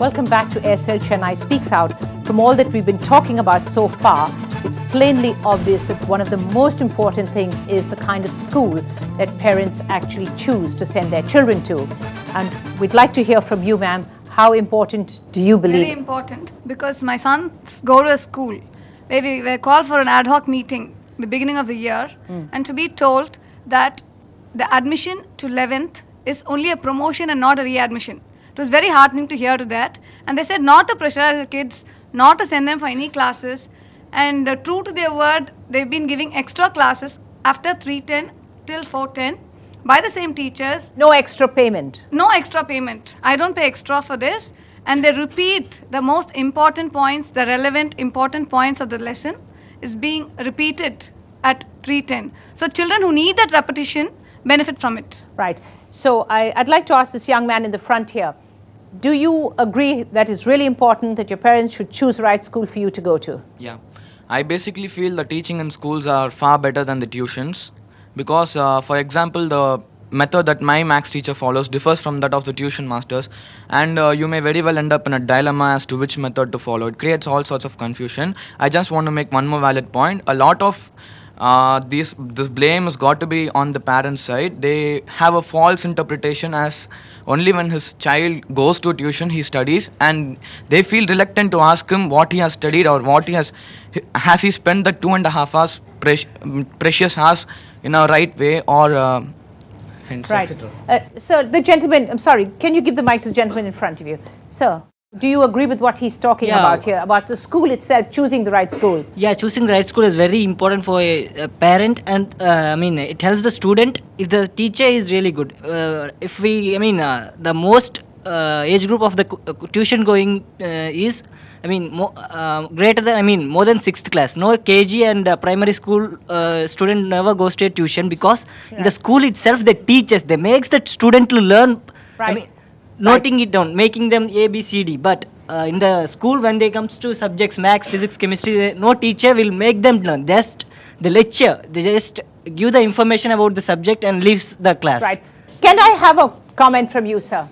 welcome back to Aircel Chennai Speaks Out. From all that we've been talking about so far, it's plainly obvious that one of the most important things is the kind of school that parents actually choose to send their children to. And we'd like to hear from you, ma'am. How important do you believe? Very important, because my sons go to a school where we were called for an ad hoc meeting the beginning of the year, and to be told that the admission to 11th is only a promotion and not a readmission. It was very heartening to hear to that. And they said not to pressurize the kids, not to send them for any classes. And true to their word, they've been giving extra classes after 3:10 till 4:10 by the same teachers. No extra payment? No extra payment. I don't pay extra for this. And they repeat the most important points, the relevant important points of the lesson is being repeated at 3:10. So children who need that repetition benefit from it. Right. So I'd like to ask this young man in the front here. Do you agree that it's really important that your parents should choose the right school for you to go to? Yeah. I basically feel the teaching in schools are far better than the tuitions because, for example, the method that my maths teacher follows differs from that of the tuition masters, and you may very well end up in a dilemma as to which method to follow. It creates all sorts of confusion. I just want to make one more valid point. A lot of this blame has got to be on the parents' side. They have a false interpretation as only when his child goes to tuition he studies, and they feel reluctant to ask him what he has studied or what he has he spent the 2.5 hours precious hours in a right way or right. Sir, the gentleman, I'm sorry, can you give the mic to the gentleman in front of you? Sir, do you agree with what he's talking about here, about the school itself, choosing the right school? Yeah, choosing the right school is very important for a parent, and I mean, it helps the student if the teacher is really good. If we, I mean, the most age group of the tuition going is, I mean, greater than, I mean, more than 6th class. No KG and primary school student never goes to a tuition because in the school itself, the teachers, they makes the student to learn, I mean, noting it down, making them A, B, C, D. But in the school, when they comes to subjects, maths, physics, chemistry, no teacher will make them learn. Just the lecture, they just give the information about the subject and leaves the class. Right. Can I have a comment from you, sir?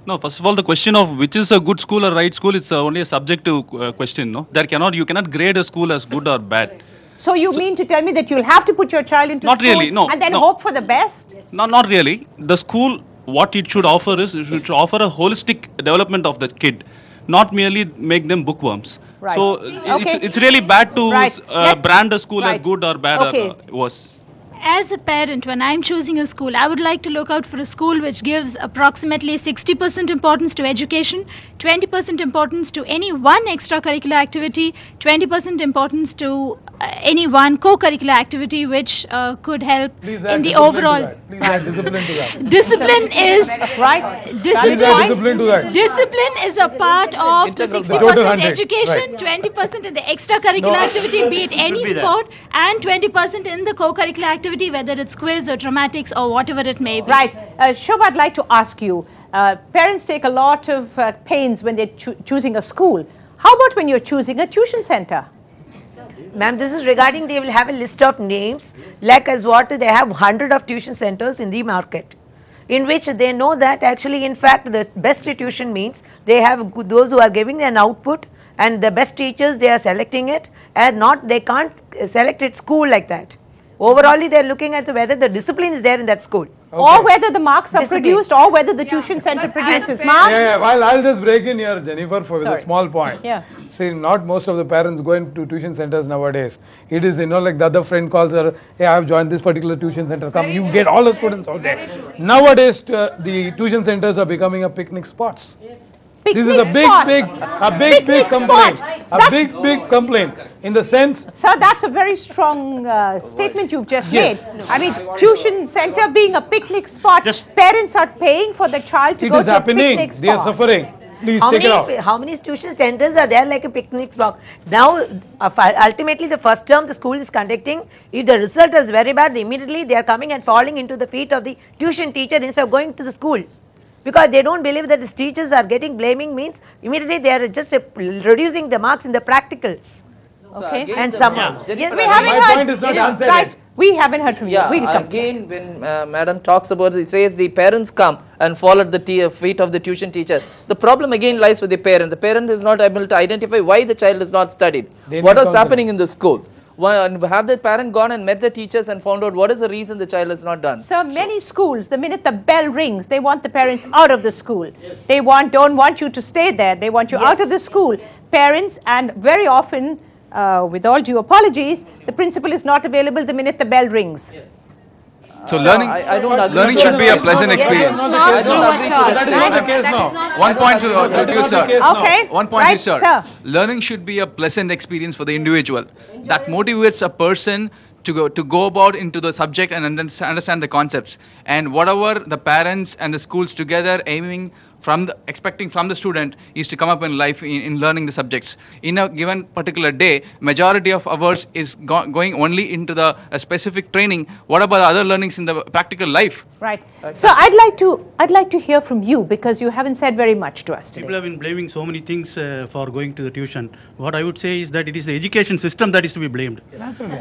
No, first of all, the question of which is a good school or right school, it's only a subjective question. No, you cannot grade a school as good or bad. So you mean to tell me that you'll have to put your child into not school really, no, and then no. hope for the best? No, not really. The school, what it should offer is, it should offer a holistic development of the kid, not merely make them bookworms. Right. So it's really bad to brand a school as good or bad or worse. As a parent, when I'm choosing a school, I would like to look out for a school which gives approximately 60% importance to education, 20% importance to any one extracurricular activity, 20% importance to any one co-curricular activity which could help in the overall. Please add discipline to that. Discipline is right. Discipline is a part of the 60% education, 20% in the extracurricular activity, be it any sport, and 20% in the co-curricular activity, whether it's quiz or dramatics or whatever it may be. Right. Shobha, I'd like to ask you, parents take a lot of pains when they're choosing a school. How about when you're choosing a tuition center? Ma'am, this is regarding, they will have a list of names, like as what they have 100 of tuition centers in the market, in which they know that actually, in fact, the best tuition means they have those who are giving an output, and the best teachers, they are selecting it, and not, they can't select it school like that. Overall, they are looking at whether the discipline is there in that school. Okay. Or whether the marks are produced, or whether the tuition center produces marks. Well, I'll just break in here, Jennifer, for a small point. Yeah. See, not most of the parents go into tuition centers nowadays. It is, like the other friend calls her, hey, I have joined this particular tuition center. Come, you get all the students out there. Nowadays, the tuition centers are becoming a picnic spots. Picnic this is a big complaint. A big complaint in the sense. Sir, that's a very strong statement you've just made. I mean, tuition center being a picnic spot, parents are paying for the child to go to a picnic spot. They are suffering. Please take it out. How many tuition centers are there like a picnic spot? Now, ultimately, the first term the school is conducting, if the result is very bad, immediately they are coming and falling into the feet of the tuition teacher instead of going to the school. Because they don't believe that these teachers are getting blaming, means immediately they are just reducing the marks in the practicals. Okay. And some. My point is not answered. We haven't heard from you. Yeah, We'll come. again when madam talks about, it says the parents come and fall at the feet of the tuition teacher. The problem again lies with the parent. The parent is not able to identify why the child is not studied. What is happening in the school? Have the parent gone and met the teachers and found out what is the reason the child is not done? So many schools, the minute the bell rings, they want the parents out of the school. They don't want you to stay there. They want you out of the school. Parents, and very often, with all due apologies, the principal is not available the minute the bell rings. So learning should be a pleasant experience. Not true at all. That is not the case now. One point to you, sir. Okay. One point Right, to you, sir. Learning should be a pleasant experience for the individual. That motivates a person to go about into the subject and understand the concepts. And whatever the parents and the schools together expecting from the student is to come up in life in learning the subjects. In a given particular day, majority of hours is going only into the specific training. What about the other learnings in the practical life? Right. So I'd like to hear from you, because you haven't said very much to us today. People have been blaming so many things for going to the tuition. What I would say is that it is the education system that is to be blamed.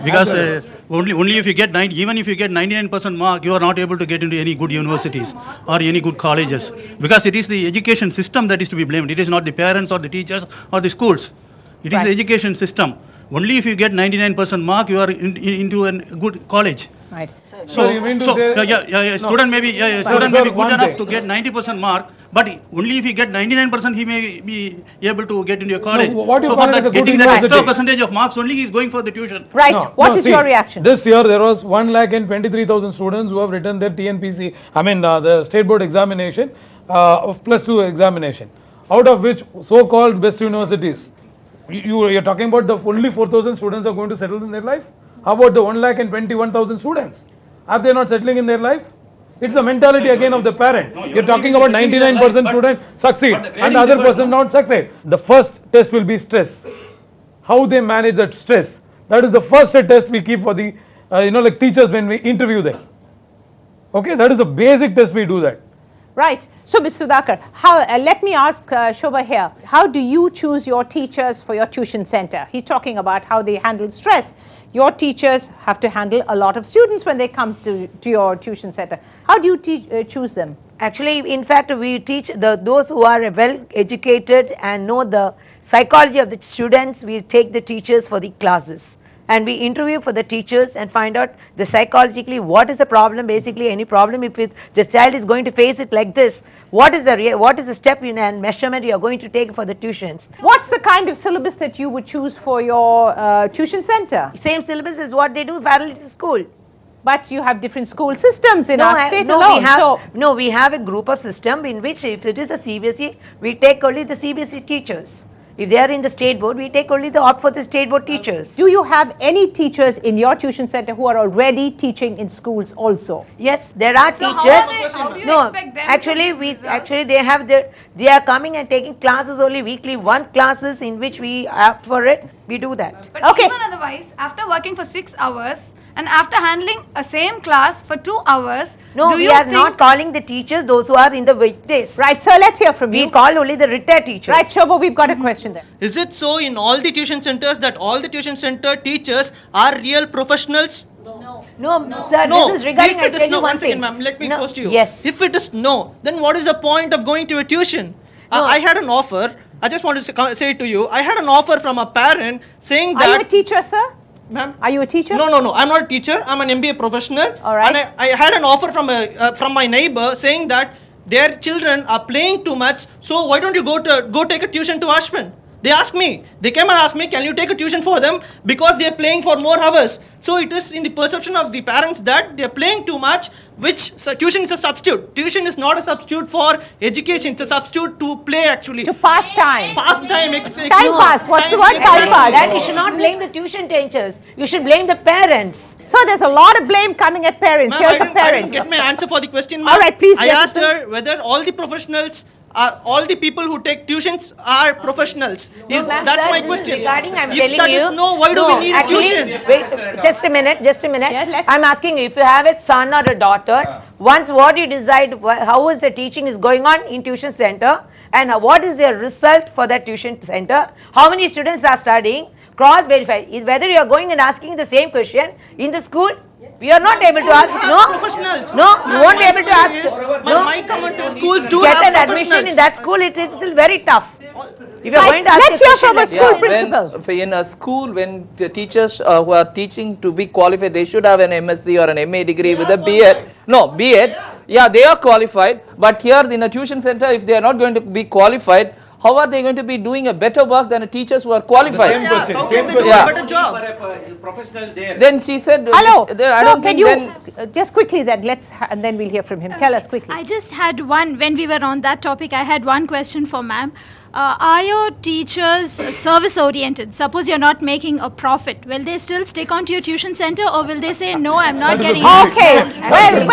Because only if you get even if you get 99% mark, you are not able to get into any good universities or any good colleges. Because it is the education system that is to be blamed. It is not the parents or the teachers or the schools. It is the education system. Only if you get 99% mark, you are into a good college. Right. So you mean to say student may be good enough to get 90% mark, but only if he get 99%, he may be able to get into a college. No, what you so call for it as a that, good getting that university. extra percentage of marks, only he is going for the tuition. Right. What is your reaction? This year there was 1,23,000 students who have written their TNPC, the state board examination of +2 examination, out of which so-called best universities. You're talking about the only 4,000 students are going to settle in their life? How about the 1,21,000 students? Are they not settling in their life? It's the mentality again of the parent. You're talking about 99% students succeed and the other person not succeed. The first test will be stress. How they manage that stress. That is the first test we keep for the like teachers when we interview them. Okay, that is a basic test we do that. Right. So, Ms. Sudhakar, let me ask Shobha here. How do you choose your teachers for your tuition center? He's talking about how they handle stress. Your teachers have to handle a lot of students when they come to your tuition center. How do you choose them? Actually, in fact, we teach those who are well educated and know the psychology of the students. We take the teachers for the classes. And we interview for the teachers and find out the psychologically what is the problem, basically any problem. If the child is going to face it like this, what is the step and measurement you are going to take for the tuitions? What's the kind of syllabus that you would choose for your tuition center? Same syllabus is what they do parallel to school. But you have different school systems in our state alone. We have a group of system in which if it is a CBSE, we take only the CBSE teachers. If they are in the state board, we take only the opt for the state board teachers. Do you have any teachers in your tuition center who are already teaching in schools also? Yes, there are teachers. How do you expect them Actually they are coming and taking classes only weekly, one classes in which we opt for it, we do that. But even otherwise, after working for 6 hours and after handling a same class for 2 hours, we are not calling the teachers those who are in the weekdays. Right, so let's hear from you. We call only the retired teachers. Right, Shobha, we've got a question there. Is it so in all the tuition centers that all the tuition center teachers are real professionals? No, sir, this is regarding, if it is no, one second, ma'am, let me post you. Yes. If it is no, then what is the point of going to a tuition? I had an offer, I just wanted to say it to you, I had an offer from a parent saying that... Are you a teacher, sir? Ma'am? Are you a teacher? No, I'm not a teacher. I'm an MBA professional. All right. And I had an offer from my neighbor saying that their children are playing too much. So why don't you go take a tuition to Ashwin? They asked me. They came and asked me, can you take a tuition for them because they are playing for more hours. So it is in the perception of the parents that they are playing too much, so tuition is a substitute. Tuition is not a substitute for education. It's a substitute to play actually. To pass time. Pass time. Time pass. What's the word? Time pass. That you should not blame the tuition teachers. You should blame the parents. So there's a lot of blame coming at parents. Here's a parent. I didn't get my answer for the question, ma'am. All right, please. I asked her whether all the professionals, all the people who take tuitions are professionals. That's my question. If that is no, why do we need a tuition? Wait, just a minute. Yeah, I'm asking you, if you have a son or a daughter, once what you decide, how is the teaching is going on in tuition center, and what is your result for that tuition center, how many students are studying, cross verify whether you are going and asking the same question in the school. We are not able to ask. No, professionals. no, you won't be able to ask. My comment to schools do Get have an admission professionals. in that school. It is still very tough. If you are going to ask Let's a hear question from a like school that. principal. In a school, when the teachers who are teaching to be qualified, they should have an MSc or an MA degree with a BEd. No, BEd. Yeah, they are qualified. But here in a tuition center, if they are not going to be qualified, how are they going to be doing a better work than a teachers who are qualified? Same question. How Same can they do question. a better job? Professional there. Then she said, Hello. I So don't can think you then just quickly then and then we'll hear from him. Tell us quickly. I just had one, when we were on that topic, I had one question for ma'am. Are your teachers service oriented? Suppose you're not making a profit. Will they still stick on to your tuition center, or will they say, no, I'm not getting it? Okay. Well,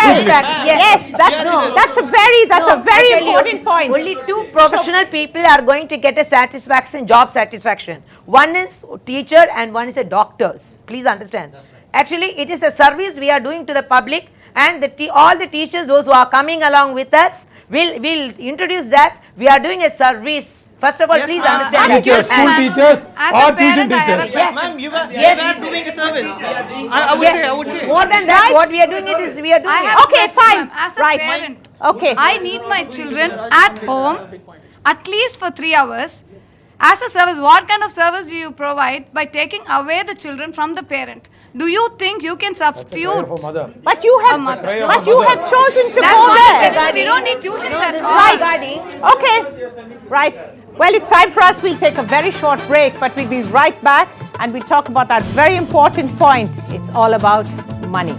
Yes. that's a very important point. Only two professional people are going to get a satisfaction, job satisfaction. One is teacher and one is a doctors. Please understand. Actually, it is a service we are doing to the public, and all the teachers, those who are coming along with us, will introduce that we are doing a service. First of all, Yes, please ma'am. understand that. Teachers, school teachers As a or tuition parent, I have a teachers. question. Ma'am, you were doing a service. I would say. More than that, what we are doing it is we are doing I it. have Okay, a question, fine. ma'am. As a Right. parent, Okay. I need my children at home at least for 3 hours. As a service, what kind of service do you provide by taking away the children from the parent? Do you think you can substitute? But you have chosen to That's go what there. I said. We don't need tuition at all. Right. Okay. Right. Well, it's time for us. We'll take a very short break, but we'll be right back and we'll talk about that very important point. It's all about money.